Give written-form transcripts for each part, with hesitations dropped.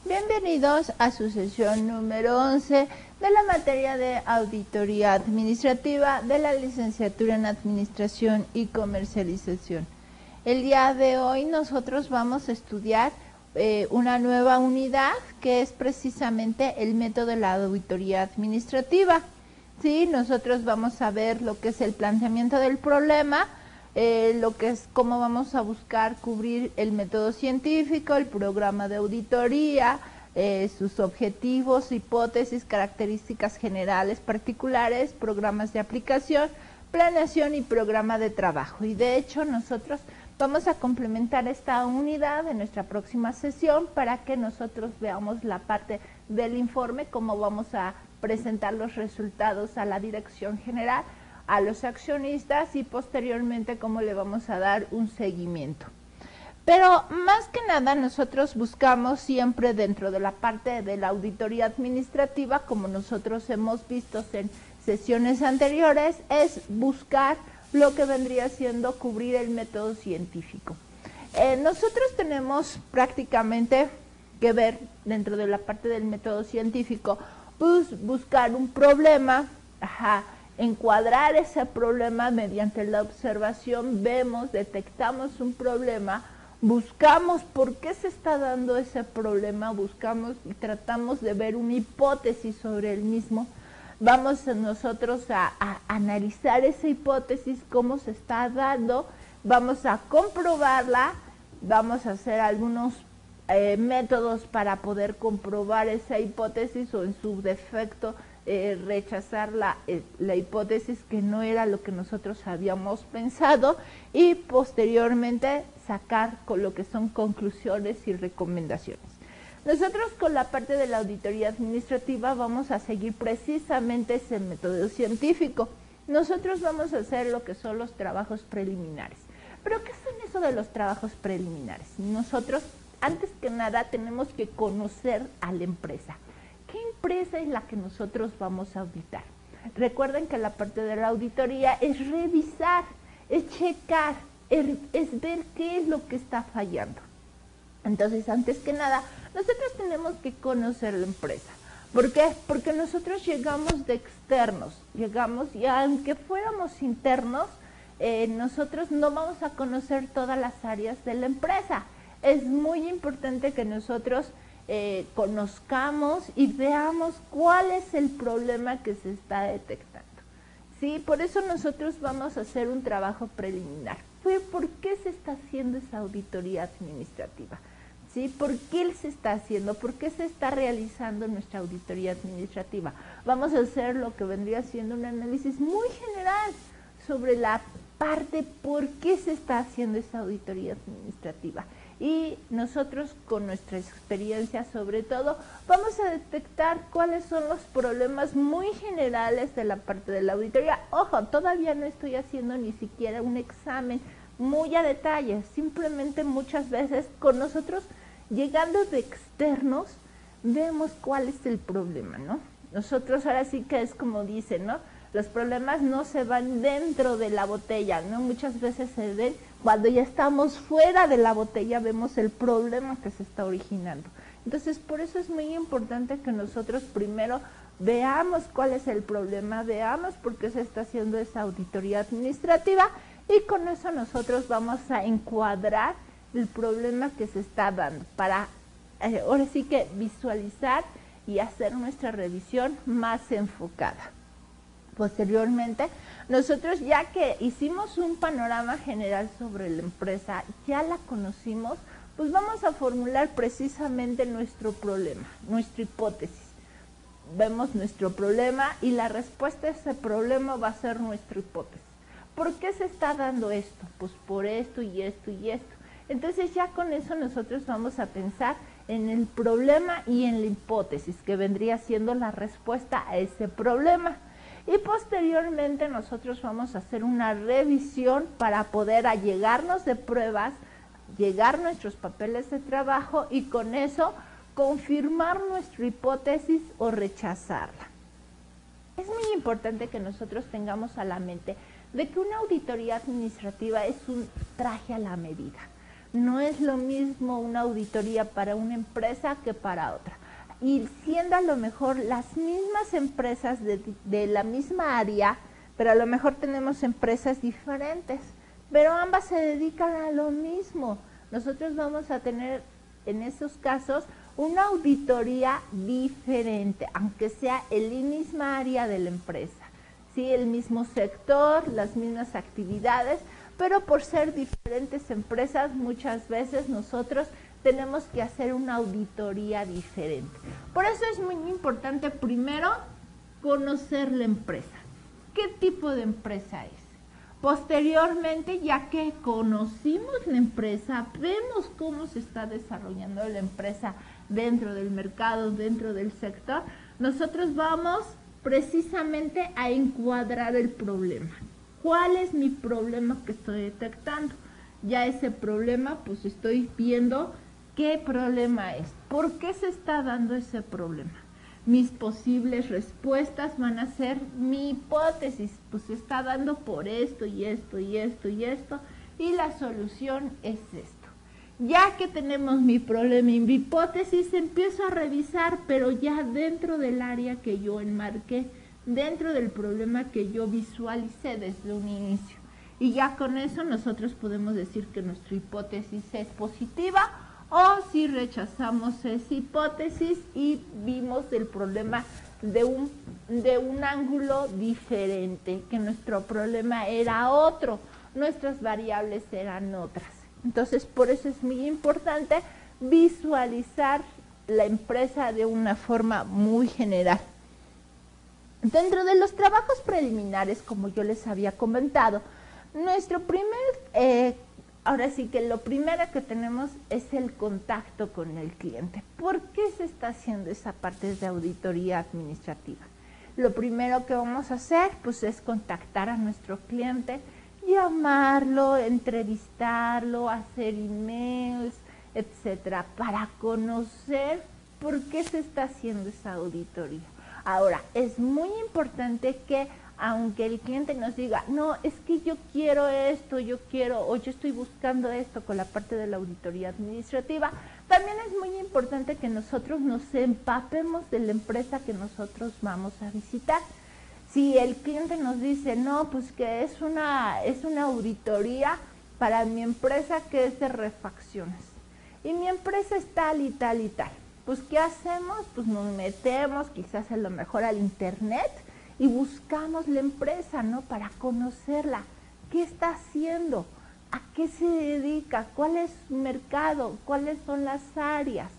Bienvenidos a su sesión número 11 de la materia de auditoría administrativa de la licenciatura en Administración y Comercialización. El día de hoy nosotros vamos a estudiar una nueva unidad que es precisamente el método de la auditoría administrativa. Sí, nosotros vamos a ver lo que es el planteamiento del problema, lo que es cómo vamos a buscar cubrir el método científico, el programa de auditoría, sus objetivos, hipótesis, características generales, particulares, programas de aplicación, planeación y programa de trabajo. Y de hecho nosotros vamos a complementar esta unidad en nuestra próxima sesión para que nosotros veamos la parte del informe, cómo vamos a presentar los resultados a la dirección general, a los accionistas y posteriormente cómo le vamos a dar un seguimiento. Pero más que nada nosotros buscamos siempre dentro de la parte de la auditoría administrativa, como nosotros hemos visto en sesiones anteriores, es buscar lo que vendría siendo cubrir el método científico. Nosotros tenemos prácticamente que ver dentro de la parte del método científico, pues buscar un problema, encuadrar ese problema mediante la observación, vemos, detectamos un problema, buscamos por qué se está dando ese problema, buscamos y tratamos de ver una hipótesis sobre el mismo. Vamos nosotros a analizar esa hipótesis, cómo se está dando, vamos a comprobarla, vamos a hacer algunos métodos para poder comprobar esa hipótesis o en su defecto rechazar la hipótesis que no era lo que nosotros habíamos pensado y posteriormente sacar con lo que son conclusiones y recomendaciones. Nosotros con la parte de la auditoría administrativa vamos a seguir precisamente ese método científico. Nosotros vamos a hacer lo que son los trabajos preliminares. ¿Pero qué son eso de los trabajos preliminares? Nosotros, antes que nada, tenemos que conocer a la empresa. ¿Qué empresa es la que nosotros vamos a auditar? Recuerden que la parte de la auditoría es revisar, es checar, es ver qué es lo que está fallando. Entonces, antes que nada, nosotros tenemos que conocer la empresa. ¿Por qué? Porque nosotros llegamos de externos, llegamos y aunque fuéramos internos, nosotros no vamos a conocer todas las áreas de la empresa. Es muy importante que nosotros conozcamos y veamos cuál es el problema que se está detectando. ¿Sí? Por eso nosotros vamos a hacer un trabajo preliminar. ¿Por qué se está haciendo esa auditoría administrativa? ¿Sí? ¿Por qué se está haciendo? ¿Por qué se está realizando nuestra auditoría administrativa? Vamos a hacer lo que vendría siendo un análisis muy general sobre la parte por qué se está haciendo esa auditoría administrativa. Y nosotros con nuestra experiencia sobre todo vamos a detectar cuáles son los problemas muy generales de la parte de la auditoría. Ojo, todavía no estoy haciendo ni siquiera un examen muy a detalle, simplemente muchas veces con nosotros llegando de externos vemos cuál es el problema, ¿no? Nosotros ahora sí que es como dicen, ¿no? Los problemas no se van dentro de la botella, ¿no? Muchas veces se ven cuando ya estamos fuera de la botella, vemos el problema que se está originando. Entonces, por eso es muy importante que nosotros primero veamos cuál es el problema, veamos por qué se está haciendo esa auditoría administrativa y con eso nosotros vamos a encuadrar el problema que se está dando para ahora sí que visualizar y hacer nuestra revisión más enfocada. Posteriormente, nosotros ya que hicimos un panorama general sobre la empresa, ya la conocimos, pues vamos a formular precisamente nuestro problema, nuestra hipótesis. Vemos nuestro problema y la respuesta a ese problema va a ser nuestra hipótesis. ¿Por qué se está dando esto? Pues por esto y esto y esto. Entonces ya con eso nosotros vamos a pensar en el problema y en la hipótesis, que vendría siendo la respuesta a ese problema. Y posteriormente nosotros vamos a hacer una revisión para poder allegarnos de pruebas, llegar nuestros papeles de trabajo y con eso confirmar nuestra hipótesis o rechazarla. Es muy importante que nosotros tengamos a la mente de que una auditoría administrativa es un traje a la medida. no es lo mismo una auditoría para una empresa que para otra. Y siendo a lo mejor las mismas empresas de la misma área, pero a lo mejor tenemos empresas diferentes, pero ambas se dedican a lo mismo. Nosotros vamos a tener en esos casos una auditoría diferente, aunque sea el misma área de la empresa, ¿sí? El mismo sector, las mismas actividades, pero por ser diferentes empresas, muchas veces nosotros tenemos que hacer una auditoría diferente. Por eso es muy importante primero conocer la empresa. ¿Qué tipo de empresa es? Posteriormente, ya que conocimos la empresa, vemos cómo se está desarrollando la empresa dentro del mercado, dentro del sector, nosotros vamos precisamente a encuadrar el problema. ¿Cuál es mi problema que estoy detectando? Ya ese problema, pues estoy viendo qué problema es, por qué se está dando ese problema. Mis posibles respuestas van a ser mi hipótesis, pues se está dando por esto y esto y esto y esto, y la solución es esto. Ya que tenemos mi problema y mi hipótesis, empiezo a revisar, pero ya dentro del área que yo enmarqué, dentro del problema que yo visualicé desde un inicio. Y ya con eso nosotros podemos decir que nuestra hipótesis es positiva, o si rechazamos esa hipótesis y vimos el problema de un ángulo diferente, que nuestro problema era otro, nuestras variables eran otras. Entonces, por eso es muy importante visualizar la empresa de una forma muy general. Dentro de los trabajos preliminares, como yo les había comentado, nuestro ahora sí que lo primero que tenemos es el contacto con el cliente. ¿Por qué se está haciendo esa parte de auditoría administrativa? Lo primero que vamos a hacer, pues, es contactar a nuestro cliente, llamarlo, entrevistarlo, hacer emails, etcétera, para conocer por qué se está haciendo esa auditoría. Ahora, es muy importante que, aunque el cliente nos diga, no, es que yo quiero esto, yo estoy buscando esto con la parte de la auditoría administrativa, también es muy importante que nosotros nos empapemos de la empresa que nosotros vamos a visitar. Si el cliente nos dice, no, pues que es una auditoría para mi empresa que es de refacciones, y mi empresa es tal y tal y tal, pues ¿qué hacemos? Pues nos metemos quizás a lo mejor al internet y buscamos la empresa, ¿no? Para conocerla. ¿Qué está haciendo? ¿A qué se dedica? ¿Cuál es su mercado? ¿Cuáles son las áreas?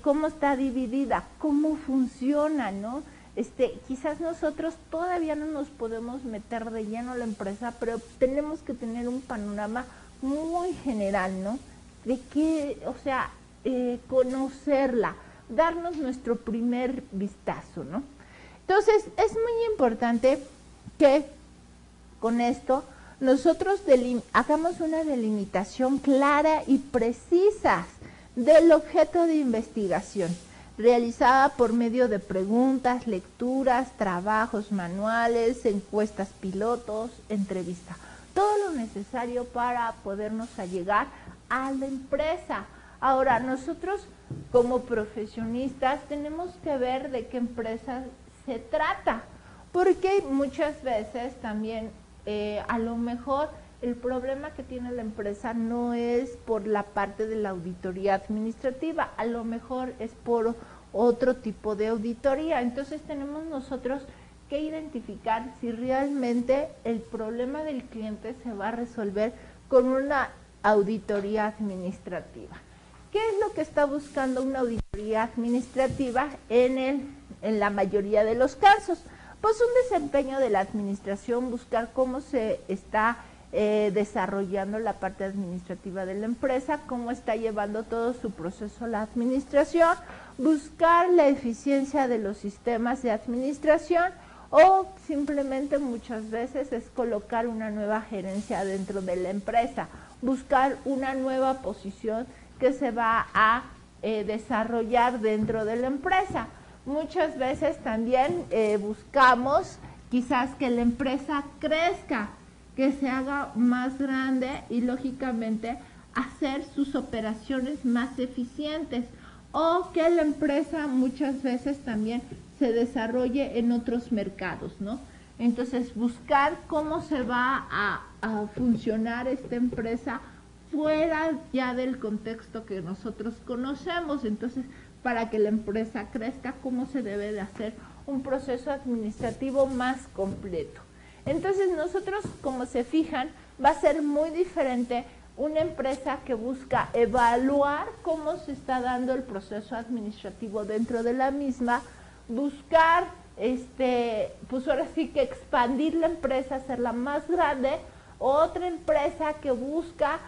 ¿Cómo está dividida? ¿Cómo funciona, no? Quizás nosotros todavía no nos podemos meter de lleno a la empresa, pero tenemos que tener un panorama muy general, ¿no? De qué, o sea, conocerla, darnos nuestro primer vistazo, ¿no? Entonces, es muy importante que con esto nosotros hagamos una delimitación clara y precisa del objeto de investigación, realizada por medio de preguntas, lecturas, trabajos manuales, encuestas pilotos, entrevistas. Todo lo necesario para podernos allegar a la empresa. Ahora, nosotros como profesionistas tenemos que ver de qué empresa se trata, porque muchas veces también a lo mejor el problema que tiene la empresa no es por la parte de la auditoría administrativa, a lo mejor es por otro tipo de auditoría. Entonces tenemos nosotros que identificar si realmente el problema del cliente se va a resolver con una auditoría administrativa. ¿Qué es lo que está buscando una auditoría administrativa en la mayoría de los casos? Pues un desempeño de la administración, buscar cómo se está desarrollando la parte administrativa de la empresa, cómo está llevando todo su proceso la administración, buscar la eficiencia de los sistemas de administración, o simplemente muchas veces es colocar una nueva gerencia dentro de la empresa, buscar una nueva posición que se va a desarrollar dentro de la empresa. Muchas veces también buscamos quizás que la empresa crezca, que se haga más grande, y lógicamente hacer sus operaciones más eficientes, o que la empresa muchas veces también se desarrolle en otros mercados, ¿no? Entonces, buscar cómo se va a funcionar esta empresa fuera ya del contexto que nosotros conocemos. Entonces, para que la empresa crezca, cómo se debe de hacer un proceso administrativo más completo. Entonces, nosotros, como se fijan, va a ser muy diferente una empresa que busca evaluar cómo se está dando el proceso administrativo dentro de la misma, buscar, pues ahora sí que expandir la empresa, hacerla más grande, otra empresa que busca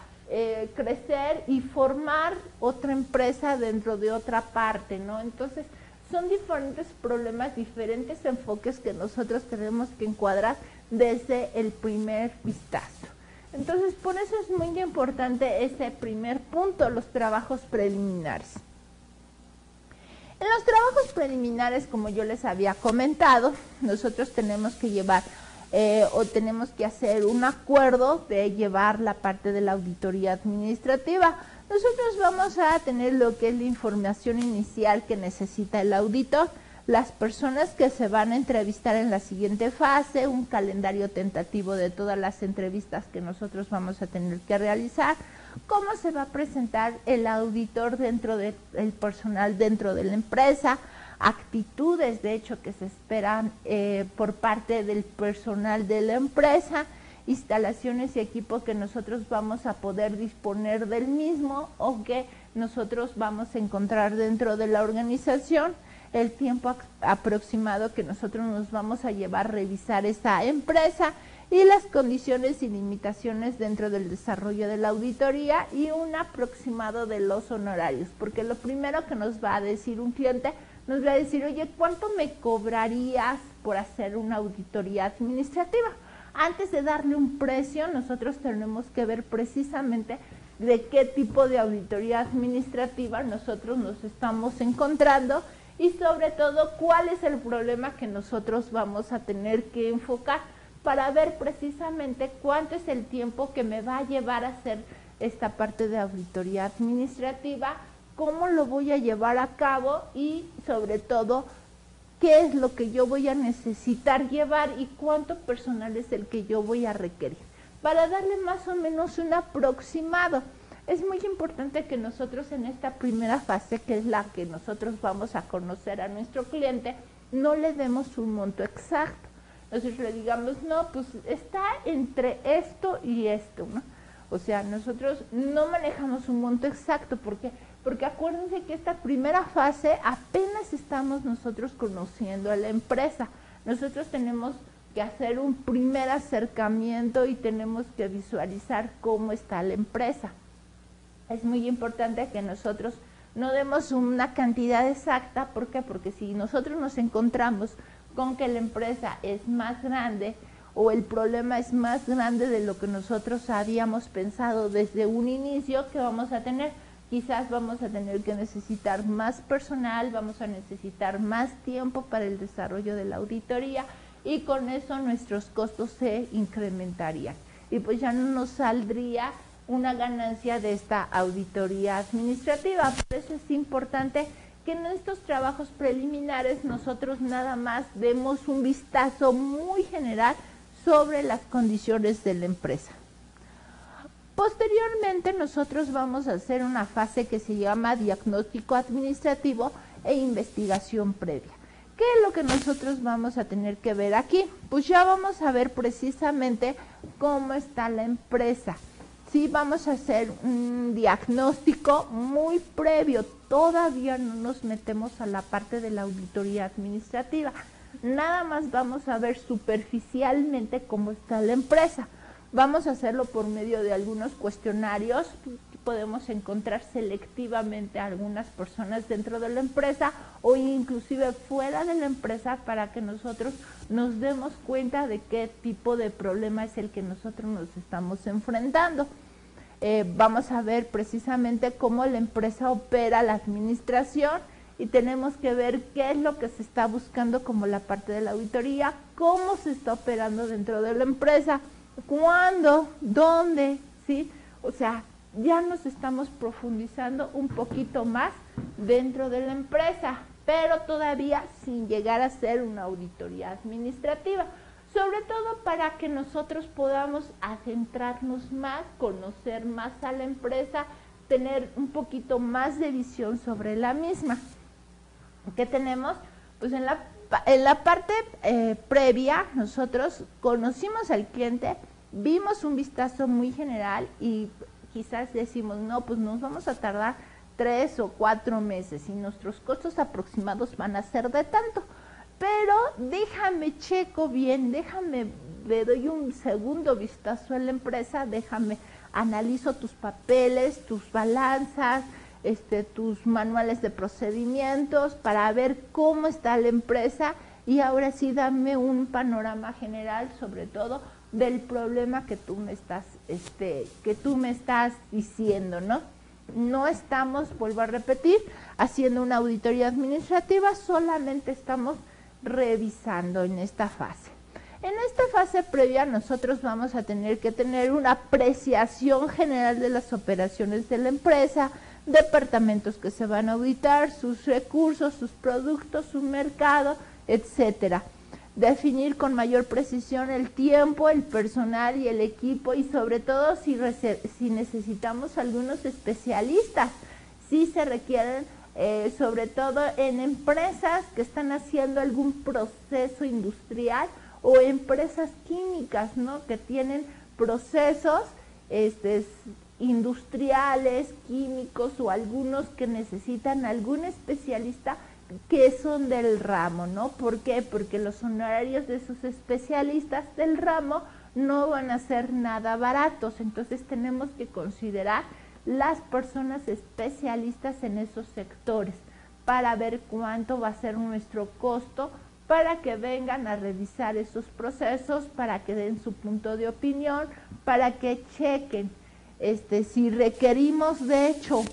crecer y formar otra empresa dentro de otra parte, ¿no? Entonces, son diferentes problemas, diferentes enfoques que nosotros tenemos que encuadrar desde el primer vistazo. Entonces, por eso es muy importante ese primer punto, los trabajos preliminares. En los trabajos preliminares, como yo les había comentado, nosotros tenemos que llevar o tenemos que hacer un acuerdo de llevar la parte de la auditoría administrativa. Nosotros vamos a tener lo que es la información inicial que necesita el auditor, las personas que se van a entrevistar en la siguiente fase, un calendario tentativo de todas las entrevistas que nosotros vamos a tener que realizar, cómo se va a presentar el auditor dentro del personal dentro de la empresa, actitudes de hecho que se esperan por parte del personal de la empresa, instalaciones y equipo que nosotros vamos a poder disponer del mismo o que nosotros vamos a encontrar dentro de la organización, el tiempo aproximado que nosotros nos vamos a llevar a revisar esa empresa y las condiciones y limitaciones dentro del desarrollo de la auditoría y un aproximado de los honorarios, porque lo primero que nos va a decir un cliente, nos va a decir, oye, ¿cuánto me cobrarías por hacer una auditoría administrativa? Antes de darle un precio, nosotros tenemos que ver precisamente de qué tipo de auditoría administrativa nosotros nos estamos encontrando y sobre todo cuál es el problema que nosotros vamos a tener que enfocar para ver precisamente cuánto es el tiempo que me va a llevar a hacer esta parte de auditoría administrativa, cómo lo voy a llevar a cabo y sobre todo qué es lo que yo voy a necesitar llevar y cuánto personal es el que yo voy a requerir, para darle más o menos un aproximado. Es muy importante que nosotros en esta primera fase, que es la que nosotros vamos a conocer a nuestro cliente, no le demos un monto exacto. Nosotros le digamos, no, pues está entre esto y esto, ¿no? O sea, nosotros no manejamos un monto exacto, porque acuérdense que esta primera fase apenas estamos nosotros conociendo a la empresa. Nosotros tenemos que hacer un primer acercamiento y tenemos que visualizar cómo está la empresa. Es muy importante que nosotros no demos una cantidad exacta. ¿Por qué? Porque si nosotros nos encontramos con que la empresa es más grande o el problema es más grande de lo que nosotros habíamos pensado desde un inicio, ¿qué vamos a tener? Quizás vamos a tener que necesitar más personal, vamos a necesitar más tiempo para el desarrollo de la auditoría y con eso nuestros costos se incrementarían. Y pues ya no nos saldría una ganancia de esta auditoría administrativa. Por eso es importante que en estos trabajos preliminares nosotros nada más demos un vistazo muy general sobre las condiciones de la empresa. Posteriormente nosotros vamos a hacer una fase que se llama diagnóstico administrativo e investigación previa. ¿Qué es lo que nosotros vamos a tener que ver aquí? Pues ya vamos a ver precisamente cómo está la empresa. Sí, vamos a hacer un diagnóstico muy previo, todavía no nos metemos a la parte de la auditoría administrativa, nada más vamos a ver superficialmente cómo está la empresa. Vamos a hacerlo por medio de algunos cuestionarios, podemos encontrar selectivamente a algunas personas dentro de la empresa o inclusive fuera de la empresa para que nosotros nos demos cuenta de qué tipo de problema es el que nosotros nos estamos enfrentando. Vamos a ver precisamente cómo la empresa opera la administración y tenemos que ver qué es lo que se está buscando como la parte de la auditoría, cómo se está operando dentro de la empresa, cuándo, dónde, ¿sí? O sea, ya nos estamos profundizando un poquito más dentro de la empresa, pero todavía sin llegar a ser una auditoría administrativa, sobre todo para que nosotros podamos adentrarnos más, conocer más a la empresa, tener un poquito más de visión sobre la misma. ¿Qué tenemos? Pues en la parte previa nosotros conocimos al cliente, vimos un vistazo muy general y quizás decimos, no, pues nos vamos a tardar 3 o 4 meses y nuestros costos aproximados van a ser de tanto. Pero déjame checo bien, le doy un segundo vistazo a la empresa, analizo tus papeles, tus balanzas, tus manuales de procedimientos para ver cómo está la empresa y ahora sí dame un panorama general sobre todo del problema que tú me estás diciendo, ¿no? No estamos, vuelvo a repetir, haciendo una auditoría administrativa, solamente estamos revisando en esta fase. En esta fase previa nosotros vamos a tener que tener una apreciación general de las operaciones de la empresa, departamentos que se van a auditar, sus recursos, sus productos, su mercado, etcétera. Definir con mayor precisión el tiempo, el personal y el equipo y sobre todo si necesitamos algunos especialistas, si se requieren sobre todo en empresas que están haciendo algún proceso industrial o empresas químicas, ¿no? Que tienen procesos industriales, químicos o algunos que necesitan algún especialista que son del ramo, ¿no? ¿Por qué? Porque los honorarios de esos especialistas del ramo no van a ser nada baratos, entonces tenemos que considerar las personas especialistas en esos sectores para ver cuánto va a ser nuestro costo para que vengan a revisar esos procesos, para que den su punto de opinión, para que chequen si requerimos de hecho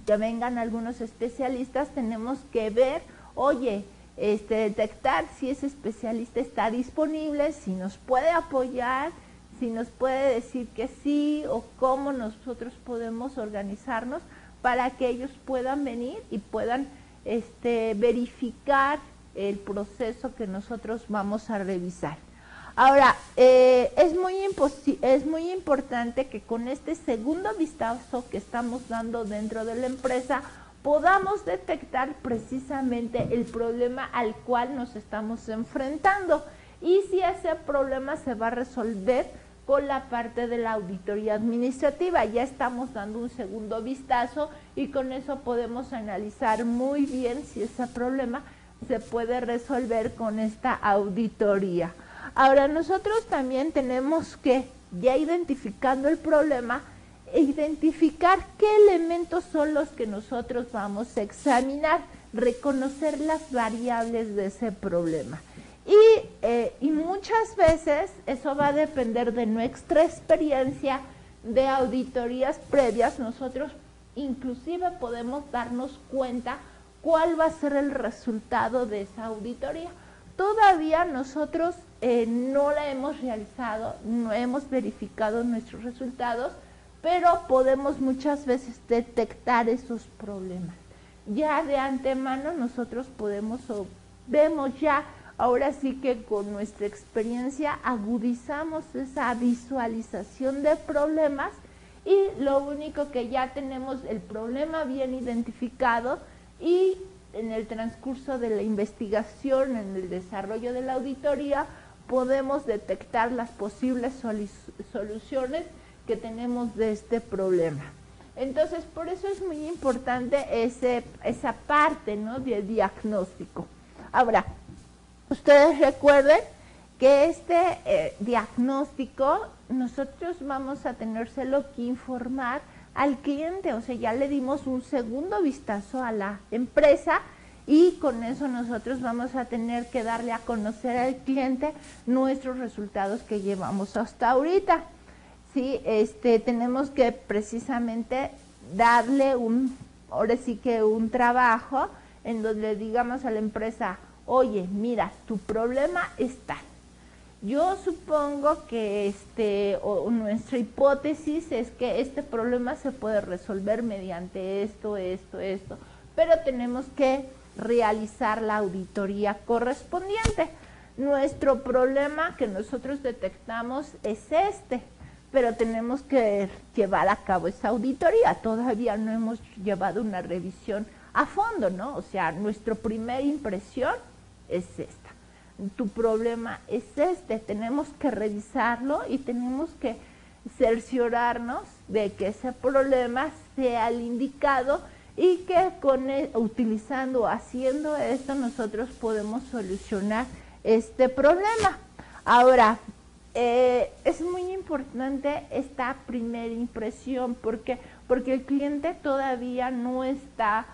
que vengan algunos especialistas, tenemos que ver, oye, detectar si ese especialista está disponible, si nos puede apoyar, si nos puede decir que sí o cómo nosotros podemos organizarnos para que ellos puedan venir y puedan verificar el proceso que nosotros vamos a revisar. Ahora, es muy importante que con este segundo vistazo que estamos dando dentro de la empresa podamos detectar precisamente el problema al cual nos estamos enfrentando y si ese problema se va a resolver con la parte de la auditoría administrativa. Ya estamos dando un segundo vistazo y con eso podemos analizar muy bien si ese problema se puede resolver con esta auditoría. Ahora, nosotros también tenemos que, ya identificando el problema, identificar qué elementos son los que nosotros vamos a examinar, reconocer las variables de ese problema. Y muchas veces eso va a depender de nuestra experiencia de auditorías previas. Nosotros inclusive podemos darnos cuenta cuál va a ser el resultado de esa auditoría. Todavía nosotros no la hemos realizado, no hemos verificado nuestros resultados, pero podemos muchas veces detectar esos problemas. Ya de antemano nosotros vemos ya, ahora sí que con nuestra experiencia agudizamos esa visualización de problemas y lo único que ya tenemos el problema bien identificado y en el transcurso de la investigación, en el desarrollo de la auditoría, podemos detectar las posibles soluciones que tenemos de este problema. Entonces, por eso es muy importante esa parte, ¿no?, del diagnóstico. Ahora, ustedes recuerden que este diagnóstico nosotros vamos a tenérselo que informar al cliente, o sea, ya le dimos un segundo vistazo a la empresa y con eso nosotros vamos a tener que darle a conocer al cliente nuestros resultados que llevamos hasta ahorita. Sí, tenemos que precisamente darle ahora sí que un trabajo en donde digamos a la empresa, oye, mira, tu problema es tal. Yo supongo que o nuestra hipótesis es que este problema se puede resolver mediante esto, pero tenemos que realizar la auditoría correspondiente. Nuestro problema que nosotros detectamos es pero tenemos que llevar a cabo esa auditoría. Todavía no hemos llevado una revisión a fondo, ¿no? O sea, nuestra primera impresión es esta. Tu problema es tenemos que revisarlo y tenemos que cerciorarnos de que ese problema sea el indicado y que utilizando, haciendo esto, nosotros podemos solucionar este problema. Ahora, es muy importante esta primera impresión, porque el cliente todavía no está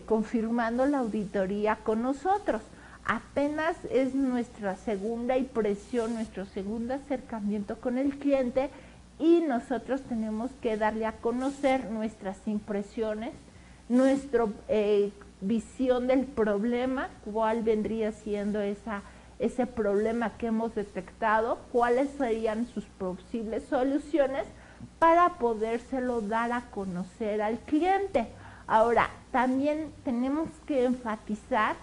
confirmando la auditoría con nosotros. Apenas es nuestra segunda impresión, nuestro segundo acercamiento con el cliente, y nosotros tenemos que darle a conocer nuestras impresiones, nuestra visión del problema, cuál vendría siendo ese problema que hemos detectado, cuáles serían sus posibles soluciones para podérselo dar a conocer al cliente. Ahora, también tenemos que enfatizar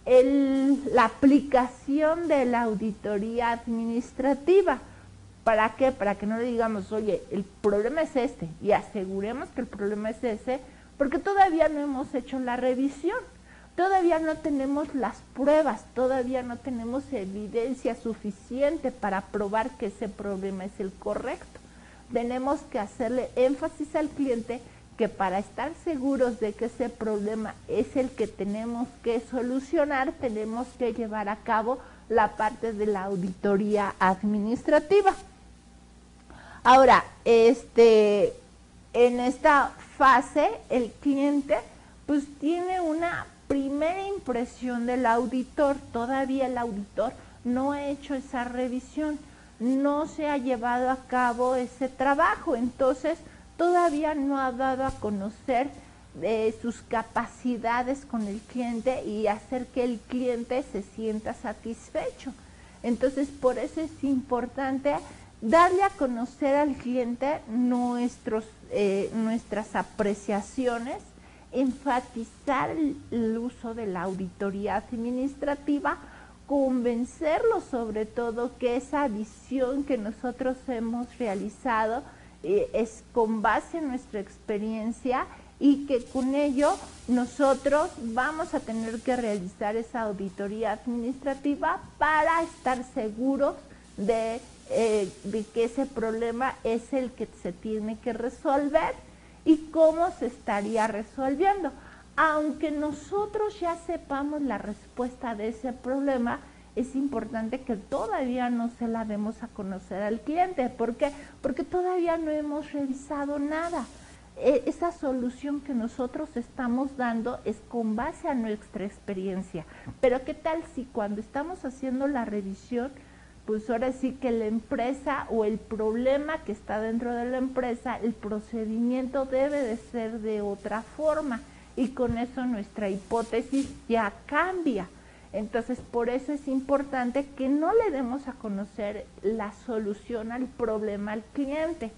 la aplicación de la auditoría administrativa. ¿Para qué? Para que no le digamos, oye, el problema es y aseguremos que el problema es ese, porque todavía no hemos hecho la revisión, todavía no tenemos las pruebas, todavía no tenemos evidencia suficiente para probar que ese problema es el correcto. Tenemos que hacerle énfasis al cliente que para estar seguros de que ese problema es el que tenemos que solucionar, tenemos que llevar a cabo la parte de la auditoría administrativa. Ahora, en esta fase, el cliente pues tiene una primera impresión del auditor. Todavía el auditor no ha hecho esa revisión, no se ha llevado a cabo ese trabajo, entonces todavía no ha dado a conocer sus capacidades con el cliente y hacer que el cliente se sienta satisfecho. Entonces, por eso es importante darle a conocer al cliente nuestras apreciaciones, enfatizar el uso de la auditoría administrativa, convencerlo sobre todo que esa visión que nosotros hemos realizado es con base en nuestra experiencia y que con ello nosotros vamos a tener que realizar esa auditoría administrativa para estar seguros de que ese problema es el que se tiene que resolver y cómo se estaría resolviendo. Aunque nosotros ya sepamos la respuesta de ese problema, es importante que todavía no se la demos a conocer al cliente. ¿Por qué? Porque todavía no hemos revisado nada. Esa solución que nosotros estamos dando es con base a nuestra experiencia. Pero ¿qué tal si cuando estamos haciendo la revisión, pues ahora sí que la empresa o el problema que está dentro de la empresa, el procedimiento debe de ser de otra forma? Y con eso nuestra hipótesis ya cambia. Entonces, por eso es importante que no le demos a conocer la solución al problema al cliente,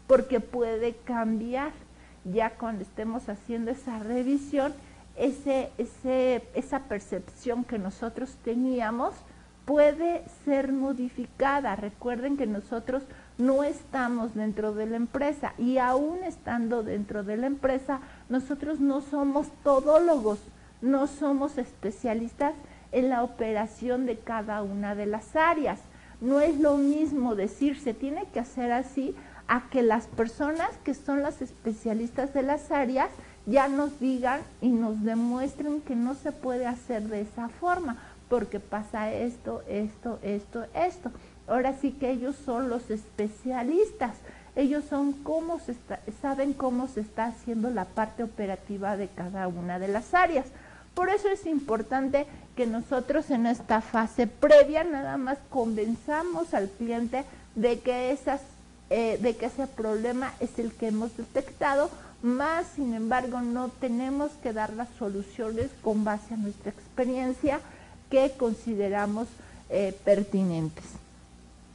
porque puede cambiar. Ya cuando estemos haciendo esa revisión, esa percepción que nosotros teníamos puede ser modificada. Recuerden que nosotros no estamos dentro de la empresa y aún estando dentro de la empresa, nosotros no somos todólogos, no somos especialistas en la operación de cada una de las áreas. No es lo mismo decir se tiene que hacer así a que las personas que son las especialistas de las áreas ya nos digan y nos demuestren que no se puede hacer de esa forma, porque pasa esto. Ahora sí que ellos son los especialistas, ellos son saben cómo se está haciendo la parte operativa de cada una de las áreas. Por eso es importante que nosotros en esta fase previa nada más convenzamos al cliente de que ese problema es el que hemos detectado, más sin embargo no tenemos que dar las soluciones con base a nuestra experiencia que consideramos pertinentes.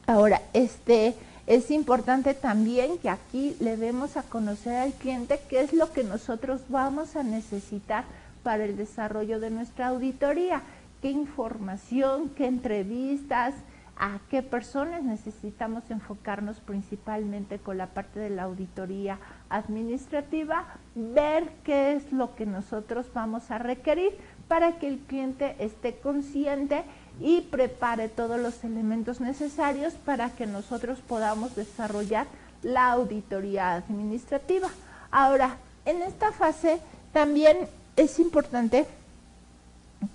Ahora, es importante también que aquí le demos a conocer al cliente qué es lo que nosotros vamos a necesitar para el desarrollo de nuestra auditoría, qué información, qué entrevistas, a qué personas necesitamos enfocarnos principalmente con la parte de la auditoría administrativa, ver qué es lo que nosotros vamos a requerir para que el cliente esté consciente y prepare todos los elementos necesarios para que nosotros podamos desarrollar la auditoría administrativa. Ahora, en esta fase también es importante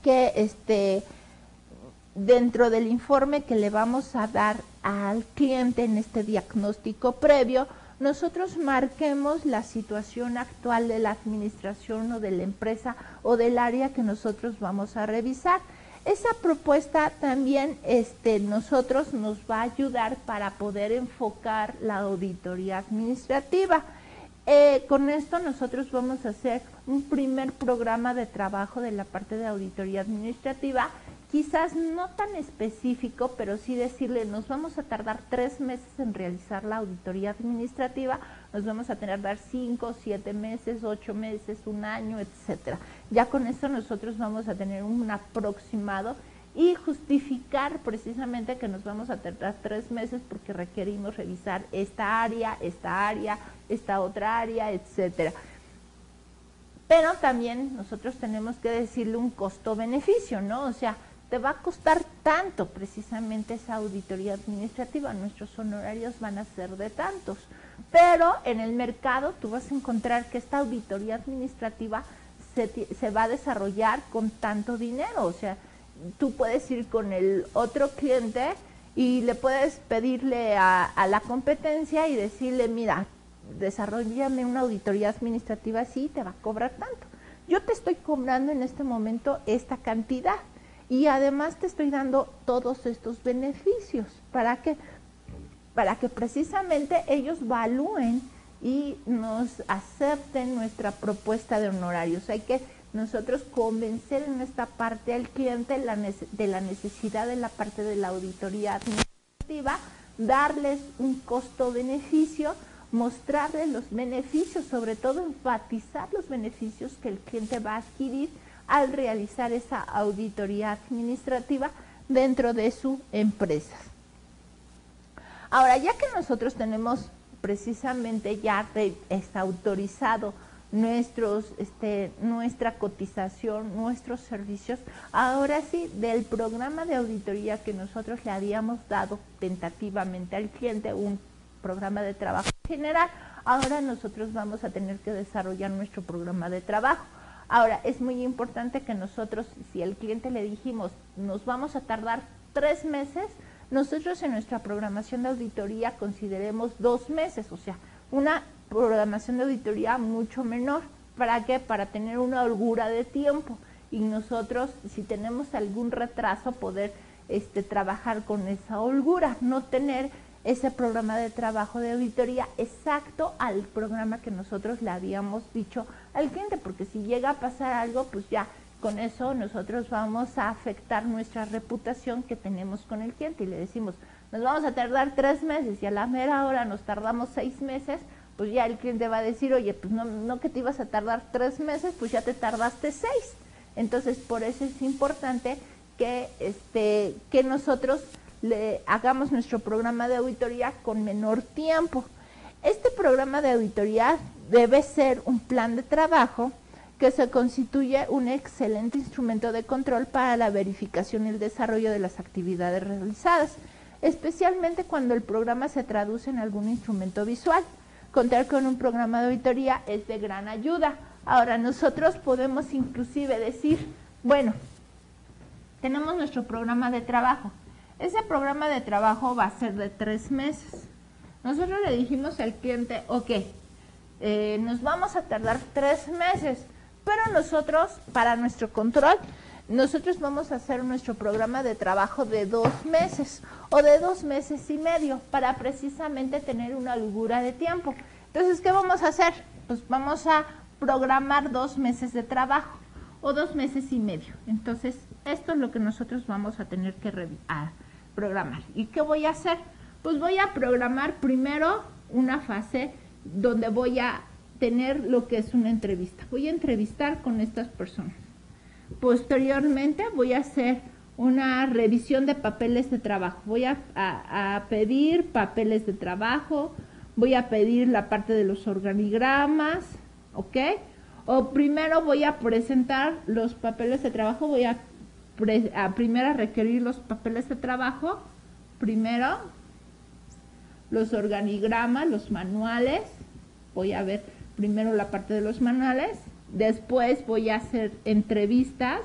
que dentro del informe que le vamos a dar al cliente en este diagnóstico previo, nosotros marquemos la situación actual de la administración o de la empresa o del área que nosotros vamos a revisar. Esa propuesta también nosotros nos va a ayudar para poder enfocar la auditoría administrativa. Con esto nosotros vamos a hacer un primer programa de trabajo de la parte de auditoría administrativa, quizás no tan específico, pero sí decirle, nos vamos a tardar 3 meses en realizar la auditoría administrativa, nos vamos a tardar 5, 7 meses, 8 meses, 1 año, etcétera. Ya con esto nosotros vamos a tener un aproximado y justificar precisamente que nos vamos a tardar 3 meses porque requerimos revisar esta área, esta otra área, etcétera. Pero también nosotros tenemos que decirle un costo-beneficio, ¿no? O sea, te va a costar tanto precisamente esa auditoría administrativa, nuestros honorarios van a ser de tantos, pero en el mercado tú vas a encontrar que esta auditoría administrativa se va a desarrollar con tanto dinero, o sea, tú puedes ir con el otro cliente y le puedes pedirle a la competencia y decirle, mira, desarrollame una auditoría administrativa así, te va a cobrar tanto. Yo te estoy cobrando en este momento esta cantidad y además te estoy dando todos estos beneficios. ¿Para qué? Para que precisamente ellos valúen y nos acepten nuestra propuesta de honorarios. Hay que nosotros convencer en esta parte al cliente de la necesidad de la parte de la auditoría administrativa, darles un costo-beneficio, mostrarles los beneficios, sobre todo enfatizar los beneficios que el cliente va a adquirir al realizar esa auditoría administrativa dentro de su empresa. Ahora, ya que nosotros tenemos precisamente ya autorizado nuestra cotización, nuestros servicios, ahora sí, del programa de auditoría que nosotros le habíamos dado tentativamente al cliente, un programa de trabajo general, ahora nosotros vamos a tener que desarrollar nuestro programa de trabajo. Ahora, es muy importante que nosotros, si al cliente le dijimos, nos vamos a tardar 3 meses, nosotros en nuestra programación de auditoría consideremos 2 meses, o sea, una programación de auditoría mucho menor. ¿Para qué? Para tener una holgura de tiempo y nosotros, si tenemos algún retraso, poder trabajar con esa holgura, no tener ese programa de trabajo de auditoría exacto al programa que nosotros le habíamos dicho al cliente, porque si llega a pasar algo, pues ya con eso nosotros vamos a afectar nuestra reputación que tenemos con el cliente y le decimos, nos vamos a tardar 3 meses y a la mera hora nos tardamos 6 meses, pues ya el cliente va a decir, oye, pues no que te ibas a tardar 3 meses, pues ya te tardaste 6. Entonces, por eso es importante que nosotros le hagamos nuestro programa de auditoría con menor tiempo. Este programa de auditoría debe ser un plan de trabajo que se constituye un excelente instrumento de control para la verificación y el desarrollo de las actividades realizadas, especialmente cuando el programa se traduce en algún instrumento visual. Contar con un programa de auditoría es de gran ayuda. Ahora, nosotros podemos inclusive decir, bueno, tenemos nuestro programa de trabajo. Ese programa de trabajo va a ser de 3 meses. Nosotros le dijimos al cliente, ok, nos vamos a tardar 3 meses, pero nosotros, para nuestro control, nosotros vamos a hacer nuestro programa de trabajo de 2 meses o de 2 meses y medio para precisamente tener una holgura de tiempo. Entonces, ¿qué vamos a hacer? Pues vamos a programar 2 meses de trabajo o 2 meses y medio. Entonces, esto es lo que nosotros vamos a tener que programar. ¿Y qué voy a hacer? Pues voy a programar primero una fase donde voy a tener lo que es una entrevista. Voy a entrevistar con estas personas. Posteriormente voy a hacer una revisión de papeles de trabajo. Voy a pedir papeles de trabajo, voy a pedir la parte de los organigramas, ¿ok? O primero voy a presentar los papeles de trabajo, voy a primero requerir los papeles de trabajo, primero los organigramas, los manuales, voy a ver primero la parte de los manuales, después voy a hacer entrevistas,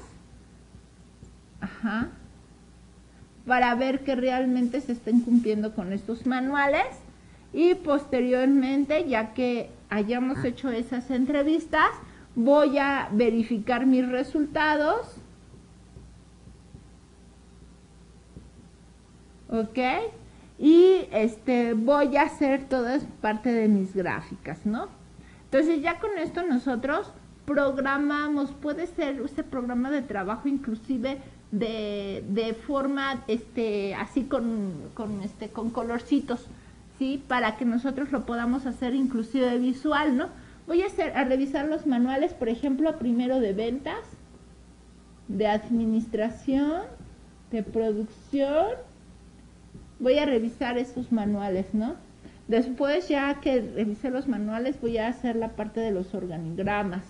para ver que realmente se estén cumpliendo con estos manuales, y posteriormente, ya que hayamos hecho esas entrevistas, voy a verificar mis resultados, ¿ok? Y voy a hacer toda parte de mis gráficas, ¿no? Entonces ya con esto nosotros programamos, puede ser ese programa de trabajo inclusive de forma así con colorcitos, ¿sí? Para que nosotros lo podamos hacer inclusive visual, ¿no? Voy a revisar los manuales, por ejemplo, primero de ventas, de administración, de producción. Voy a revisar esos manuales, ¿no? Después, ya que revisé los manuales, voy a hacer la parte de los organigramas.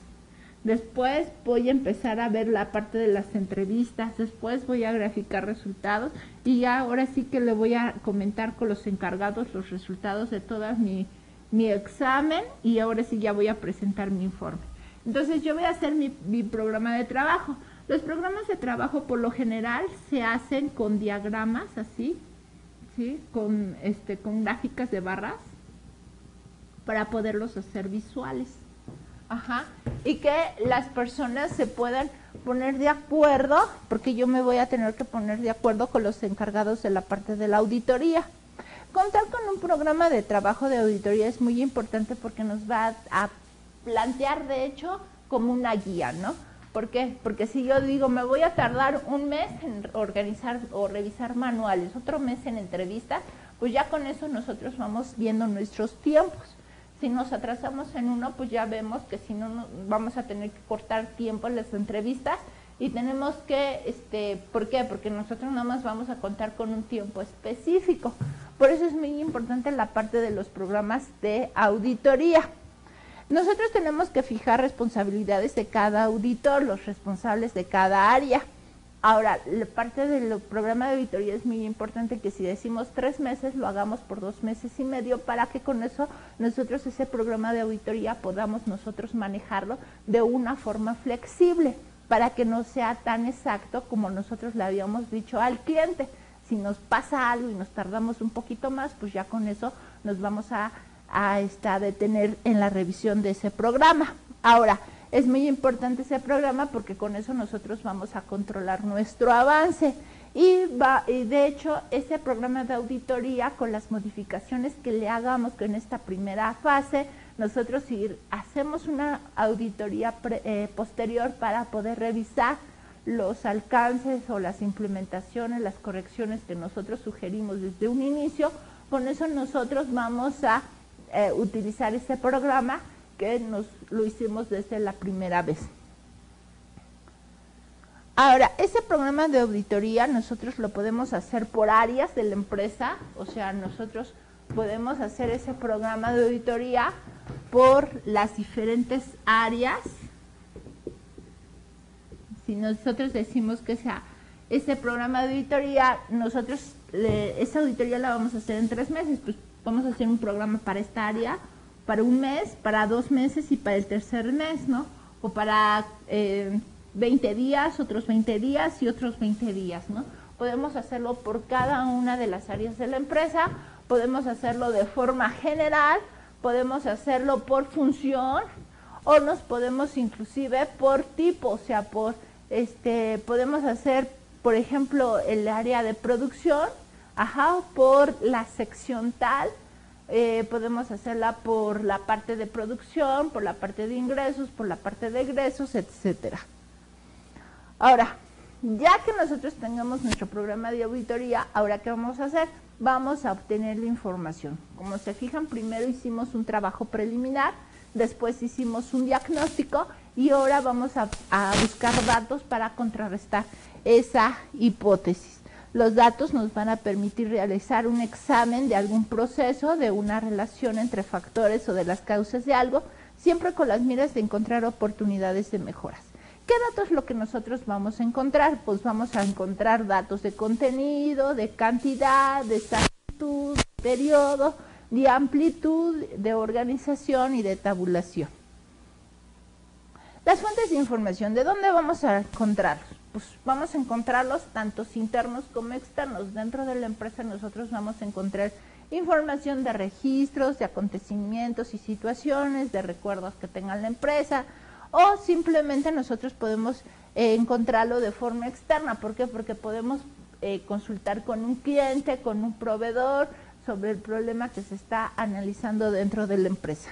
Después voy a empezar a ver la parte de las entrevistas. Después voy a graficar resultados. Y ya ahora sí que le voy a comentar con los encargados los resultados de todo mi examen. Y ahora sí ya voy a presentar mi informe. Entonces yo voy a hacer mi programa de trabajo. Los programas de trabajo por lo general se hacen con diagramas así, ¿sí? Con gráficas de barras para poderlos hacer visuales. Y que las personas se puedan poner de acuerdo, porque yo me voy a tener que poner de acuerdo con los encargados de la parte de la auditoría. Contar con un programa de trabajo de auditoría es muy importante porque nos va a plantear, de hecho, como una guía, ¿no? ¿Por qué? Porque si yo digo, me voy a tardar un mes en organizar o revisar manuales, otro mes en entrevistas, pues ya con eso nosotros vamos viendo nuestros tiempos. Si nos atrasamos en uno, pues ya vemos que si no, vamos a tener que cortar tiempo en las entrevistas y tenemos que, ¿por qué? Porque nosotros nada más vamos a contar con un tiempo específico. Por eso es muy importante la parte de los programas de auditoría. Nosotros tenemos que fijar responsabilidades de cada auditor, los responsables de cada área. Ahora, la parte del programa de auditoría es muy importante que si decimos 3 meses, lo hagamos por 2 meses y medio para que con eso nosotros ese programa de auditoría podamos nosotros manejarlo de una forma flexible para que no sea tan exacto como nosotros le habíamos dicho al cliente. Si nos pasa algo y nos tardamos un poquito más, pues ya con eso nos vamos a detener en la revisión de ese programa. Ahora, es muy importante ese programa porque con eso nosotros vamos a controlar nuestro avance y de hecho ese programa de auditoría con las modificaciones que le hagamos en esta primera fase, nosotros hacemos una auditoría posterior para poder revisar los alcances o las implementaciones, las correcciones que nosotros sugerimos desde un inicio. Con eso nosotros vamos a utilizar ese programa que lo hicimos desde la primera vez. Ahora, ese programa de auditoría nosotros lo podemos hacer por áreas de la empresa, o sea, nosotros podemos hacer ese programa de auditoría por las diferentes áreas. Si nosotros decimos que ese programa de auditoría, esa auditoría la vamos a hacer en 3 meses, pues vamos a hacer un programa para esta área, para 1 mes, para 2 meses y para el tercer mes, ¿no? O para 20 días, otros 20 días y otros 20 días, ¿no? Podemos hacerlo por cada una de las áreas de la empresa, podemos hacerlo de forma general, podemos hacerlo por función o nos podemos inclusive por tipo, o sea, podemos hacer, por ejemplo, el área de producción, por la sección tal. Podemos hacerla por la parte de producción, por la parte de ingresos, por la parte de egresos, etcétera. Ahora, ya que nosotros tengamos nuestro programa de auditoría, ¿ahora qué vamos a hacer? vamos a obtener la información. Como se fijan, primero hicimos un trabajo preliminar, después hicimos un diagnóstico y ahora vamos a buscar datos para contrarrestar esa hipótesis. Los datos nos van a permitir realizar un examen de algún proceso, de una relación entre factores o de las causas de algo, siempre con las miras de encontrar oportunidades de mejoras. ¿Qué datos es lo que nosotros vamos a encontrar? Pues vamos a encontrar datos de contenido, de cantidad, de exactitud, de periodo, de amplitud, de organización y de tabulación. Las fuentes de información, ¿de dónde vamos a encontrarlos? Pues vamos a encontrarlos tantos internos como externos. Dentro de la empresa nosotros vamos a encontrar información de registros, de acontecimientos y situaciones, de recuerdos que tenga la empresa, o simplemente nosotros podemos encontrarlo de forma externa. ¿Por qué? Porque podemos consultar con un cliente, con un proveedor, sobre el problema que se está analizando dentro de la empresa.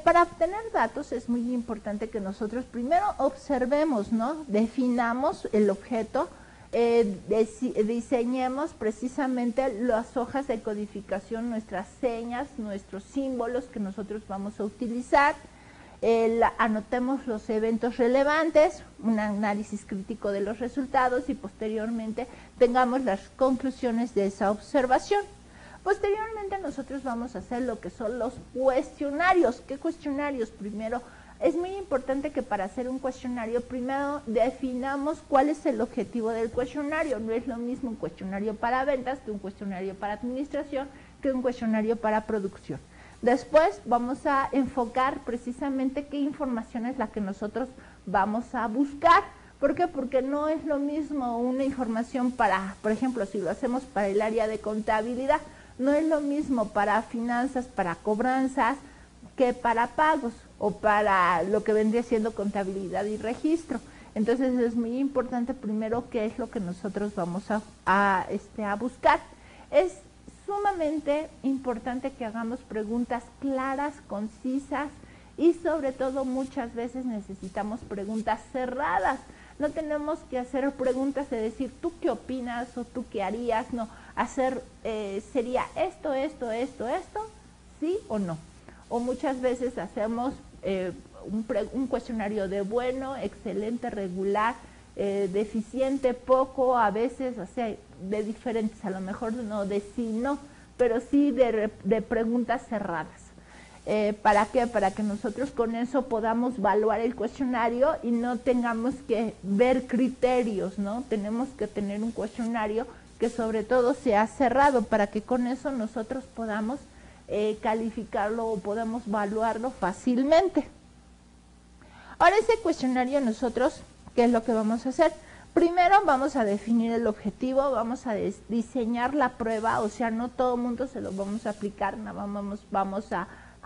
Para obtener datos es muy importante que nosotros primero observemos, ¿no? Definamos el objeto, diseñemos precisamente las hojas de codificación, nuestras señas, nuestros símbolos que nosotros vamos a utilizar, anotemos los eventos relevantes, un análisis crítico de los resultados y posteriormente tengamos las conclusiones de esa observación. Posteriormente nosotros vamos a hacer lo que son los cuestionarios. ¿Qué cuestionarios? Primero, es muy importante que para hacer un cuestionario, primero definamos cuál es el objetivo del cuestionario. No es lo mismo un cuestionario para ventas que un cuestionario para administración, que un cuestionario para producción. Después vamos a enfocar precisamente qué información es la que nosotros vamos a buscar. ¿Por qué? Porque no es lo mismo una información para, por ejemplo, si lo hacemos para el área de contabilidad, no es lo mismo para finanzas, para cobranzas, que para pagos o para lo que vendría siendo contabilidad y registro. Entonces es muy importante primero qué es lo que nosotros vamos a buscar. Es sumamente importante que hagamos preguntas claras, concisas y sobre todo muchas veces necesitamos preguntas cerradas. No tenemos que hacer preguntas de decir tú qué opinas o tú qué harías, no, hacer sería esto, sí o no. O muchas veces hacemos un cuestionario de bueno, excelente, regular, deficiente, poco, a veces, o sea, de diferentes, a lo mejor no de sí, no, pero sí de preguntas cerradas. ¿Para qué? Para que nosotros con eso podamos evaluar el cuestionario y no tengamos que ver criterios, ¿no? Tenemos que tener un cuestionario que sobre todo sea cerrado para que con eso nosotros podamos calificarlo o podamos evaluarlo fácilmente. Ahora ese cuestionario nosotros, ¿qué es lo que vamos a hacer? Primero vamos a definir el objetivo, vamos a diseñar la prueba, o sea, no todo el mundo se lo vamos a aplicar, vamos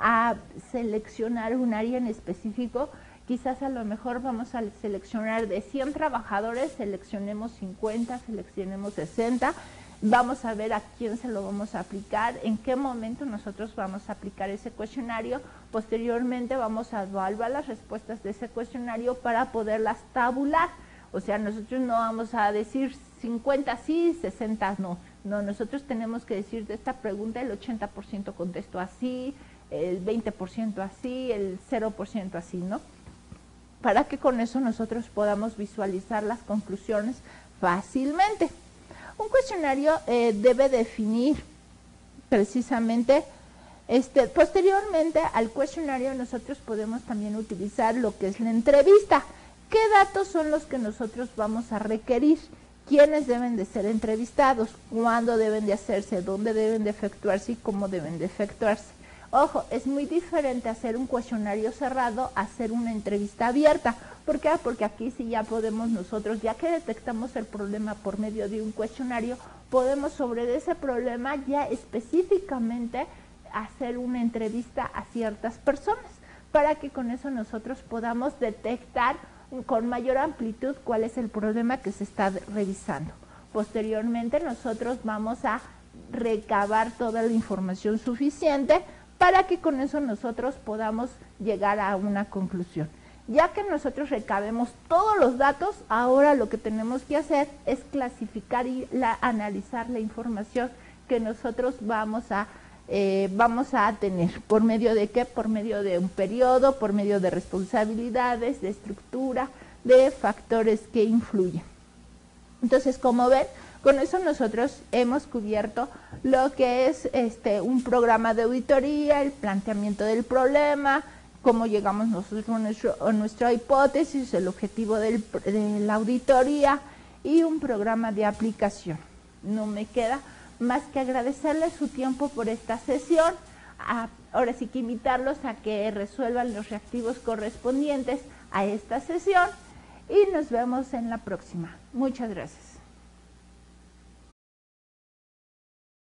a seleccionar un área en específico. Quizás a lo mejor vamos a seleccionar de 100 trabajadores, seleccionemos 50, seleccionemos 60, vamos a ver a quién se lo vamos a aplicar, en qué momento nosotros vamos a aplicar ese cuestionario. Posteriormente vamos a evaluar las respuestas de ese cuestionario para poderlas tabular. O sea, nosotros no vamos a decir 50 sí, 60 no. No, nosotros tenemos que decir de esta pregunta el 80% contestó así, el 20% así, el 0% así, ¿no? Para que con eso nosotros podamos visualizar las conclusiones fácilmente. Un cuestionario debe definir precisamente, posteriormente al cuestionario nosotros podemos también utilizar lo que es la entrevista. ¿Qué datos son los que nosotros vamos a requerir? ¿Quiénes deben de ser entrevistados? ¿Cuándo deben de hacerse? ¿Dónde deben de efectuarse? ¿Y cómo deben de efectuarse? Ojo, es muy diferente hacer un cuestionario cerrado a hacer una entrevista abierta. ¿Por qué? Porque aquí sí ya podemos nosotros, ya que detectamos el problema por medio de un cuestionario, podemos sobre ese problema ya específicamente hacer una entrevista a ciertas personas para que con eso nosotros podamos detectar con mayor amplitud cuál es el problema que se está revisando. Posteriormente nosotros vamos a recabar toda la información suficiente para que con eso nosotros podamos llegar a una conclusión. Ya que nosotros recabemos todos los datos, ahora lo que tenemos que hacer es clasificar y analizar la información que nosotros vamos a tener. ¿Por medio de qué? Por medio de un periodo, por medio de responsabilidades, de estructura, de factores que influyen. Entonces, como ven, con eso nosotros hemos cubierto lo que es un programa de auditoría, el planteamiento del problema, cómo llegamos nosotros a nuestra hipótesis, el objetivo de la auditoría y un programa de aplicación. No me queda más que agradecerles su tiempo por esta sesión. Ahora sí que invitarlos a que resuelvan los reactivos correspondientes a esta sesión y nos vemos en la próxima. Muchas gracias.